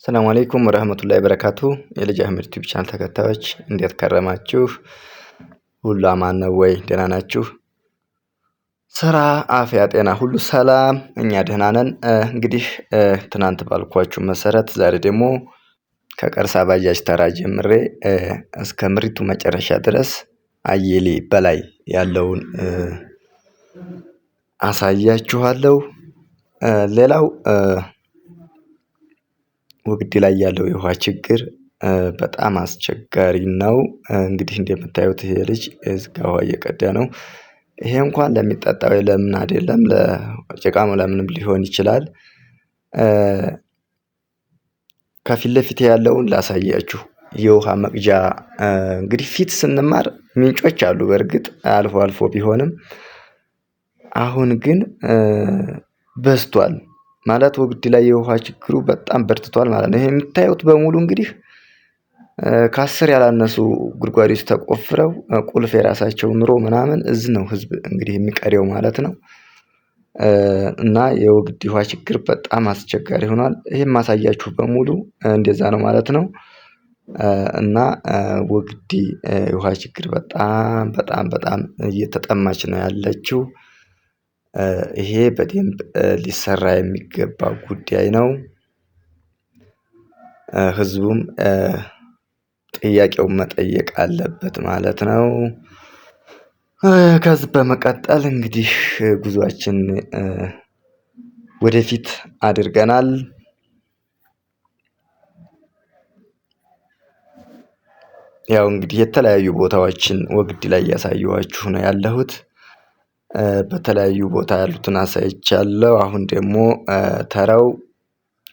ሰላም አለይኩም ወራህመቱላሂ ወበረካቱ። የልጅ አህመድ ዩቲዩብ ቻናል ተከታዮች እንዴት ከረማችሁ? ሁሉ አማን ነው ወይ? ደህና ናችሁ? ስራ፣ አፍያ፣ ጤና ሁሉ ሰላም? እኛ ደህና ነን። እንግዲህ ትናንት ባልኳችሁ መሰረት ዛሬ ደግሞ ከቀርሳ ባጃጅ ተራ ጀምሬ እስከ ምሪቱ መጨረሻ ድረስ አየሌ በላይ ያለውን አሳያችኋለሁ። ሌላው ወግዲ ላይ ያለው የውሃ ችግር በጣም አስቸጋሪ ነው። እንግዲህ እንደምታዩት ይሄ ልጅ እዚጋ ውሃ እየቀዳ ነው። ይሄ እንኳን ለሚጠጣው ለምን አይደለም ለጭቃም ለምንም ሊሆን ይችላል። ከፊት ለፊት ያለውን ላሳያችሁ። የውሃ መቅጃ እንግዲህ ፊት ስንማር ምንጮች አሉ በእርግጥ አልፎ አልፎ ቢሆንም አሁን ግን በዝቷል። ማለት ወግዲ ላይ የውሃ ችግሩ በጣም በርትቷል ማለት ነው። ይሄ የምታዩት በሙሉ እንግዲህ ከ10 ያላነሱ ጉድጓዶች ተቆፍረው ቁልፍ የራሳቸው ኑሮ ምናምን እዚህ ነው ህዝብ እንግዲህ የሚቀዳው ማለት ነው። እና የወግዲ ውሃ ችግር በጣም አስቸጋሪ ሆኗል። ይሄን ማሳያችሁ በሙሉ እንደዛ ነው ማለት ነው። እና ወግዲ የውሃ ችግር በጣም እየተጠማች ነው ያለችው። ይሄ በደንብ ሊሰራ የሚገባ ጉዳይ ነው። ህዝቡም ጥያቄውን መጠየቅ አለበት ማለት ነው። ከዚህ በመቀጠል እንግዲህ ጉዟችን ወደፊት አድርገናል። ያው እንግዲህ የተለያዩ ቦታዎችን ወግዲ ላይ እያሳየኋችሁ ነው ያለሁት። በተለያዩ ቦታ ያሉትን አሳይቻለሁ። አሁን ደግሞ ተራው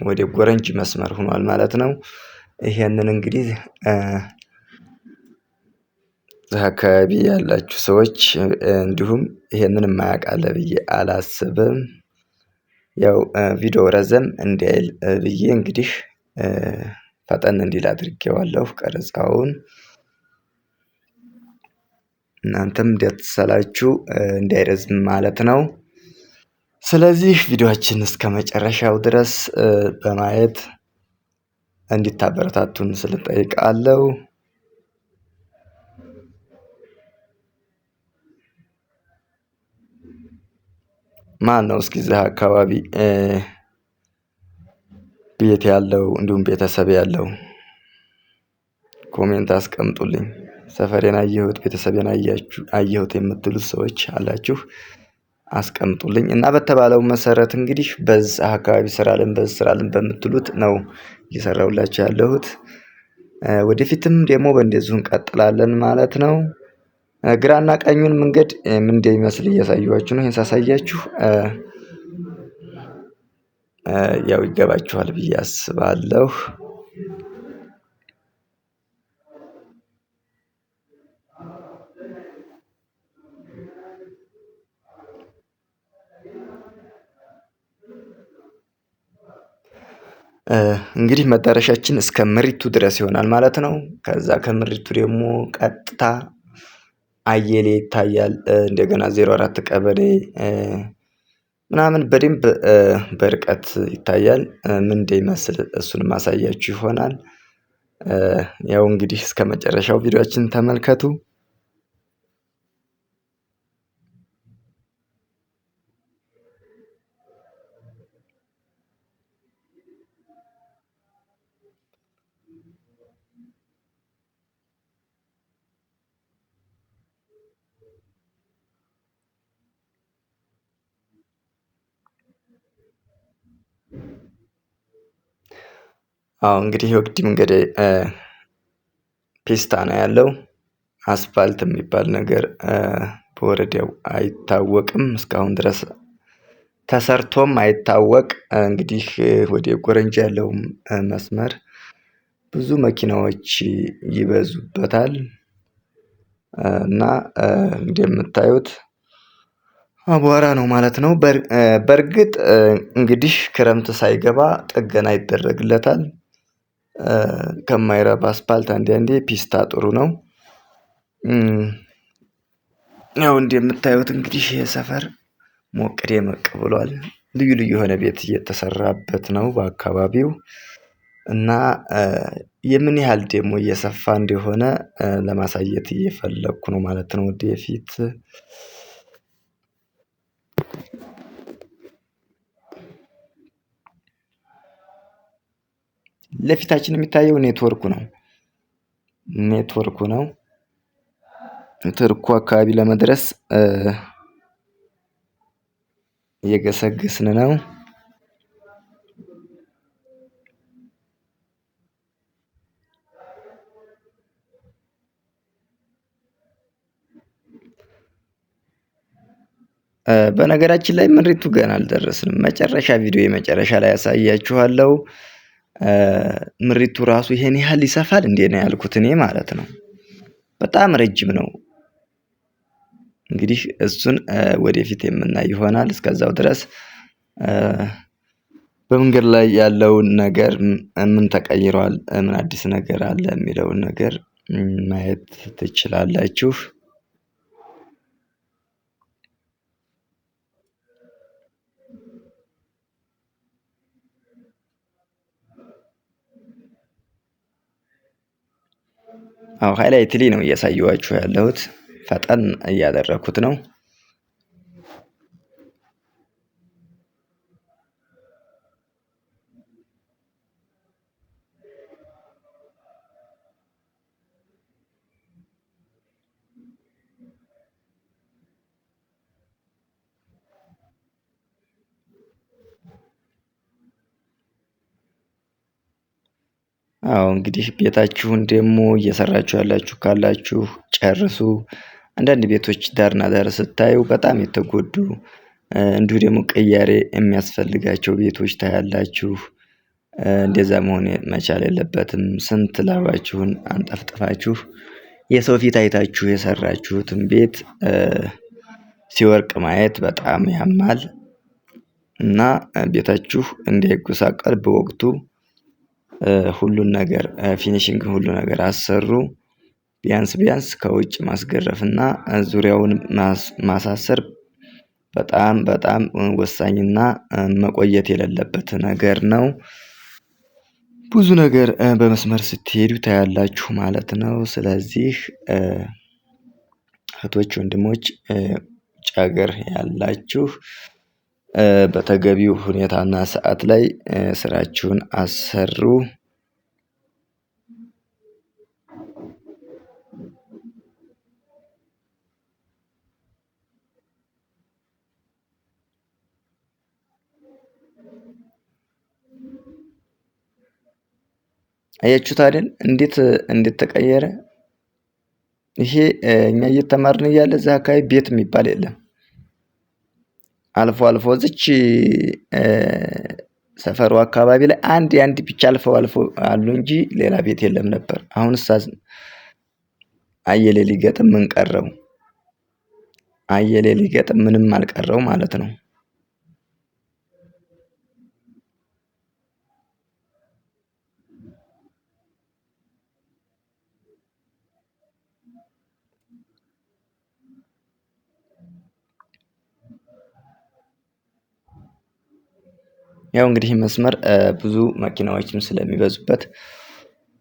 ወደ ጎረንጅ መስመር ሆኗል ማለት ነው። ይሄንን እንግዲህ እዚህ አካባቢ ያላችሁ ሰዎች እንዲሁም ይሄንን የማያውቅ አለ ብዬ አላስብም። ያው ቪዲዮ ረዘም እንዳይል ብዬ እንግዲህ ፈጠን እንዲል አድርጌዋለሁ ቀረጻውን። እናንተም እንዳትሰላችሁ እንዳይረዝም ማለት ነው። ስለዚህ ቪዲዮአችን እስከመጨረሻው ድረስ በማየት እንድታበረታቱን ስል እጠይቃለሁ። ማነው እስኪ እዚህ አካባቢ ቤት ያለው እንዲሁም ቤተሰብ ያለው ኮሜንት አስቀምጡልኝ። ሰፈሬን አየሁት ቤተሰቤን አየሁት የምትሉት ሰዎች አላችሁ አስቀምጡልኝ። እና በተባለው መሰረት እንግዲህ በዛ አካባቢ ስራልን በምትሉት ነው እየሰራሁላችሁ ያለሁት። ወደፊትም ደግሞ በእንደዚሁ እንቀጥላለን ማለት ነው። ግራና ቀኙን መንገድ ምን እንደሚመስል እያሳየኋችሁ ነው። ይሄን ሳሳያችሁ ያው ይገባችኋል ብዬ አስባለሁ። እንግዲህ መዳረሻችን እስከ ምሪቱ ድረስ ይሆናል ማለት ነው። ከዛ ከምሪቱ ደግሞ ቀጥታ አየሌ ይታያል። እንደገና 04 ቀበሌ ምናምን በደንብ በርቀት ይታያል። ምን እንደሚመስል እሱን ማሳያችሁ ይሆናል። ያው እንግዲህ እስከመጨረሻው ቪዲዮአችንን ተመልከቱ። አዎ እንግዲህ የወግዲ መንገድ ፒስታ ነው ያለው። አስፋልት የሚባል ነገር በወረዳው አይታወቅም እስካሁን ድረስ ተሰርቶም አይታወቅ። እንግዲህ ወደ ጎረንጅ ያለውም መስመር ብዙ መኪናዎች ይበዙበታል። እና እንደምታዩት አቧራ ነው ማለት ነው። በርግጥ እንግዲህ ክረምት ሳይገባ ጥገና ይደረግለታል። ከማይረባ አስፓልት አንዳንዴ ፒስታ ጥሩ ነው። ያው እንደምታዩት እንግዲህ ይሄ ሰፈር ሞቅ ደመቅ ብሏል። ልዩ ልዩ የሆነ ቤት እየተሰራበት ነው በአካባቢው። እና የምን ያህል ደግሞ እየሰፋ እንደሆነ ለማሳየት እየፈለኩ ነው ማለት ነው። ወደፊት ለፊታችን የሚታየው ኔትወርኩ ነው። ኔትወርኩ አካባቢ ለመድረስ እየገሰገስን ነው። በነገራችን ላይ ምሪቱ ገና አልደረስንም መጨረሻ ቪዲዮ የመጨረሻ ላይ አሳያችኋለሁ። ምሪቱ ራሱ ይሄን ያህል ይሰፋል እንዴ ነው ያልኩት እኔ ማለት ነው። በጣም ረጅም ነው። እንግዲህ እሱን ወደፊት የምናይ ይሆናል። እስከዛው ድረስ በመንገድ ላይ ያለውን ነገር ምን ተቀይሯል ምን አዲስ ነገር አለ የሚለውን ነገር ማየት ትችላላችሁ። አዎ ሃይላይትሊ ነው እያሳየኋችሁ ያለሁት ፈጠን እያደረኩት ነው። አዎ እንግዲህ ቤታችሁን ደግሞ እየሰራችሁ ያላችሁ ካላችሁ ጨርሱ። አንዳንድ ቤቶች ዳርና ዳር ስታዩ በጣም የተጎዱ እንዲሁ ደግሞ ቅያሬ የሚያስፈልጋቸው ቤቶች ታያላችሁ። እንደዛ መሆን መቻል የለበትም። ስንት ላባችሁን አንጠፍጥፋችሁ የሰው ፊት አይታችሁ የሰራችሁትን ቤት ሲወርቅ ማየት በጣም ያማል። እና ቤታችሁ እንዳይጎሳቆል በወቅቱ ሁሉን ነገር ፊኒሺንግ ሁሉ ነገር አሰሩ። ቢያንስ ከውጭ ማስገረፍና ዙሪያውን ማሳሰር በጣም ወሳኝና መቆየት የሌለበት ነገር ነው። ብዙ ነገር በመስመር ስትሄዱ ታያላችሁ ማለት ነው። ስለዚህ እህቶች ወንድሞች ውጭ ሀገር ያላችሁ በተገቢው ሁኔታና ሰዓት ላይ ስራችሁን አሰሩ። አያችሁት አይደል እንዴት ተቀየረ? ይሄ እኛ እየተማርን እያለ እዛ አካባቢ ቤት የሚባል የለም። አልፎ እዚች ሰፈሩ አካባቢ ላይ አንድ ብቻ አልፈው አሉ እንጂ ሌላ ቤት የለም ነበር። አሁንስ አየለ ሊገጥም ምን ቀረው? አየለ ሊገጥም ምንም አልቀረው ማለት ነው። ያው እንግዲህ መስመር ብዙ መኪናዎችም ስለሚበዙበት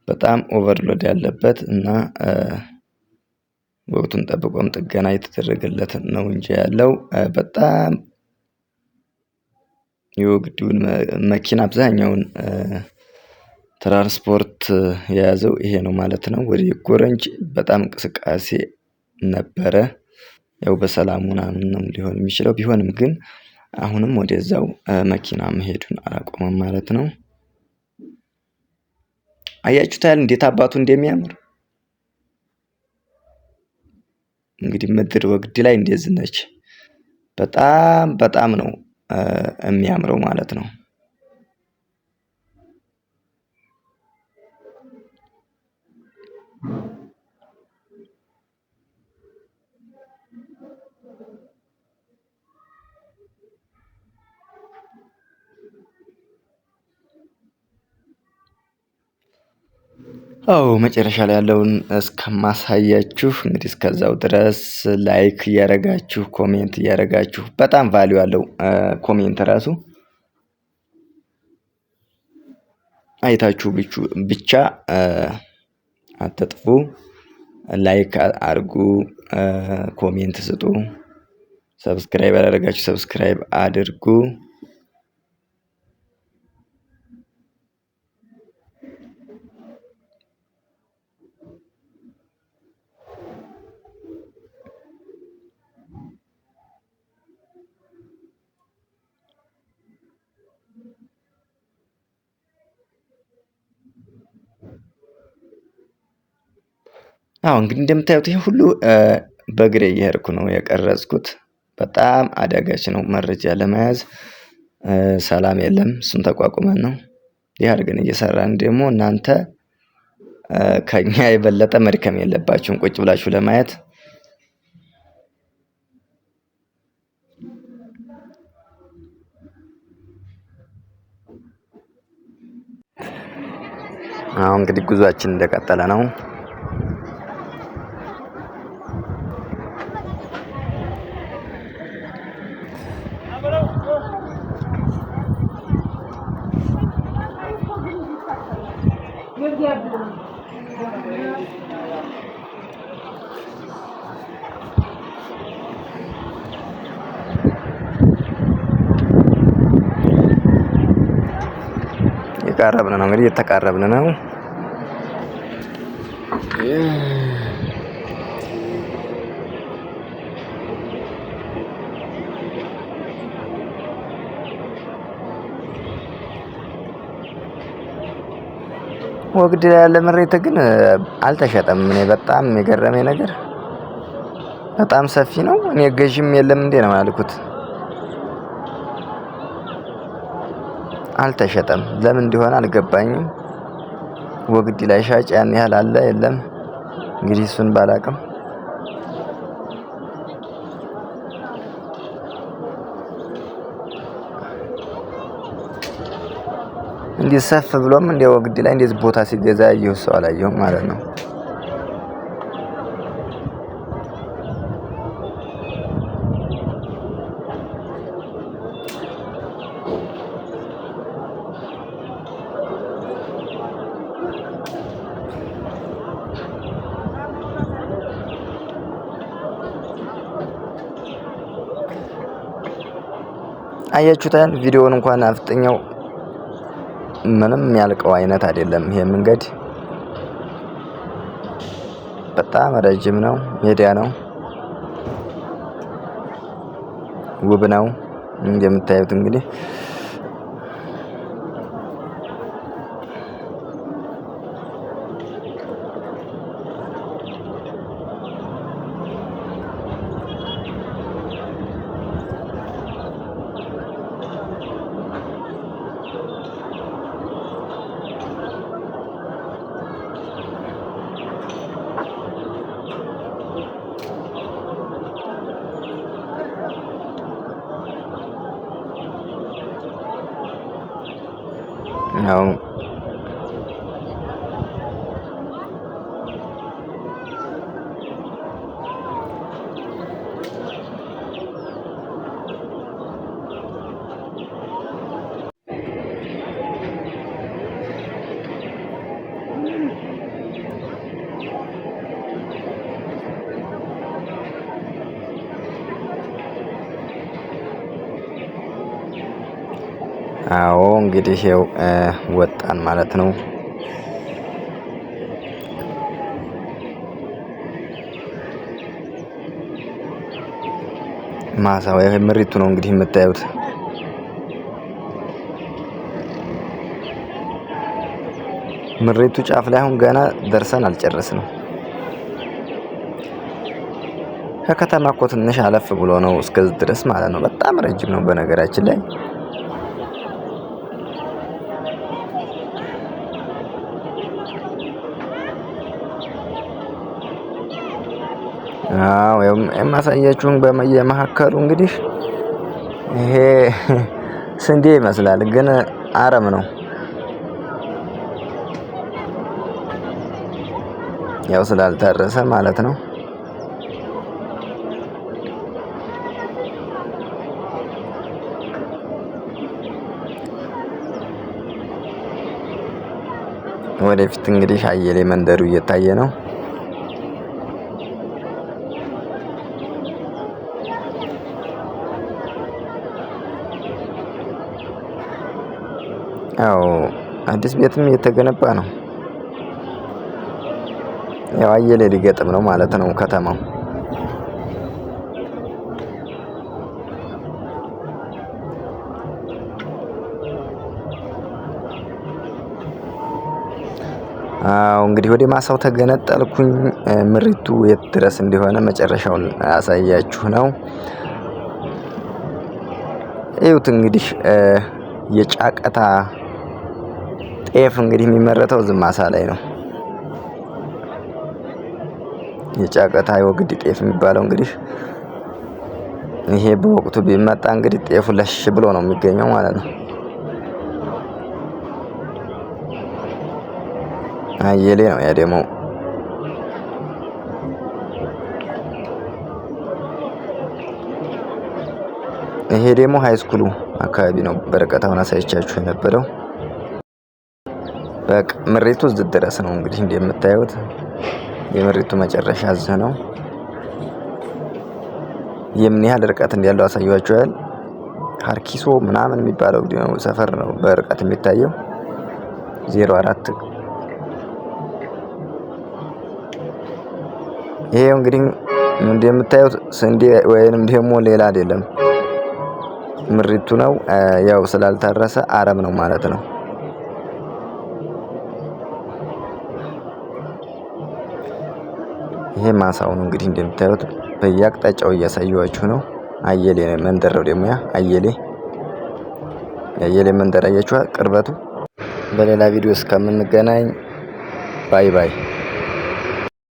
በጣም ኦቨርሎድ ያለበት እና ወቅቱን ጠብቆም ጥገና የተደረገለት ነው እንጂ ያለው በጣም የወግዱን መኪና አብዛኛውን ትራንስፖርት የያዘው ይሄ ነው ማለት ነው። ወደ ጎረንጅ በጣም እንቅስቃሴ ነበረ። ያው በሰላም ምናምን ነው ሊሆን የሚችለው ቢሆንም ግን አሁንም ወደዛው መኪና መሄዱን አላቆመም ማለት ነው። አያችሁት አይደል እንዴት አባቱ እንደሚያምር? እንግዲህ ምድር ወግዲ ላይ እንደዚህ ነች። በጣም ነው የሚያምረው ማለት ነው። አዎ መጨረሻ ላይ ያለውን እስከማሳያችሁ እንግዲህ እስከዛው ድረስ ላይክ እያደረጋችሁ ኮሜንት እያደረጋችሁ በጣም ቫልዩ አለው ኮሜንት ራሱ አይታችሁ ብቻ አትጥፉ። ላይክ አድርጉ፣ ኮሜንት ስጡ። ሰብስክራይብ ያላደረጋችሁ ሰብስክራይብ አድርጉ። አዎ እንግዲህ እንደምታዩት ይሄ ሁሉ በእግሬ እየሄድኩ ነው የቀረጽኩት። በጣም አዳጋች ነው መረጃ ለመያዝ። ሰላም የለም፣ እሱን ተቋቁመን ነው ይህ አድርገን እየሰራን ደግሞ እናንተ ከኛ የበለጠ መድከም የለባችሁም ቁጭ ብላችሁ ለማየት። አሁን እንግዲህ ጉዟችን እንደቀጠለ ነው። እየተቃረብን ነው እንግዲህ እየተቃረብን ነው። ወግዲ ላይ ያለ መሬት ግን አልተሸጠም። እኔ በጣም የገረመኝ ነገር በጣም ሰፊ ነው። እኔ ገዥም የለም እንዴ ነው ያልኩት። አልተሸጠም። ለምን እንደሆነ አልገባኝም። ወግዲ ላይ ሻጭ ያን ያህል አለ የለም? እንግዲህ እሱን ባላቅም እንዲህ ሰፍ ብሎም እንደ ወግዲ ላይ እንደዚህ ቦታ ሲገዛ ያየሁ ሰው አላየሁም ማለት ነው። አያችሁታል? ቪዲዮውን እንኳን አፍጥኛው ምንም ያልቀው አይነት አይደለም። ይሄ መንገድ በጣም ረጅም ነው፣ ሜዳ ነው፣ ውብ ነው እንደምታዩት እንግዲህ ነው። አዎ እንግዲህ ይኸው ወጣን ማለት ነው። ማሳው ይሄ ምሪቱ ነው እንግዲህ የምታዩት። ምሪቱ ጫፍ ላይ አሁን ገና ደርሰን አልጨረስንም። ከከተማ እኮ ትንሽ አለፍ ብሎ ነው እስከዚህ ድረስ ማለት ነው። በጣም ረጅም ነው በነገራችን ላይ። አዎ የማሳያችሁን በየመሀከሉ እንግዲህ ይሄ ስንዴ ይመስላል፣ ግን አረም ነው። ያው ስላልታረሰ ማለት ነው። ወደፊት እንግዲህ አየሌ መንደሩ እየታየ ነው። ያው አዲስ ቤትም እየተገነባ ነው። ያው አየሌ ሊገጥም ነው ማለት ነው ከተማው። እንግዲህ ወደ ማሳው ተገነጠልኩኝ። ምሪቱ የት ድረስ እንደሆነ መጨረሻውን አሳያችሁ ነው። እዩት እንግዲህ የጫቀታ ጤፍ እንግዲህ የሚመረተው እዚህ ማሳ ላይ ነው። የጫቀታ የወግድ ጤፍ የሚባለው እንግዲህ ይሄ በወቅቱ ቢመጣ እንግዲህ ጤፉ ለሽ ብሎ ነው የሚገኘው ማለት ነው። አየሌ ነው ያ ደግሞ ይሄ ደግሞ ሃይስኩሉ አካባቢ ነው። በርቀት አሁን አሳይቻችሁ የነበረው በቃ ምሪቱ እዚህ ድረስ ነው። እንግዲህ እንደምታዩት የምሪቱ መጨረሻ እዚህ ነው። የምን ያህል ርቀት እንዳለው አሳያችኋል። ሀርኪሶ ምናምን የሚባለው ሰፈር ነው በርቀት የሚታየው 04 ይሄ እንግዲህ እንደምታዩት ስንዴ ወይንም ደግሞ ሌላ አይደለም ምሪቱ ነው። ያው ስላልታረሰ አረም ነው ማለት ነው። ይሄ ማሳው ነው እንግዲህ እንደምታዩት በየአቅጣጫው እያሳየኋችሁ ነው። አየሌ መንደር ነው ደግሞ ያ አየሌ መንደር አያችኋል ቅርበቱ። በሌላ ቪዲዮ እስከምንገናኝ ባይ ባይ።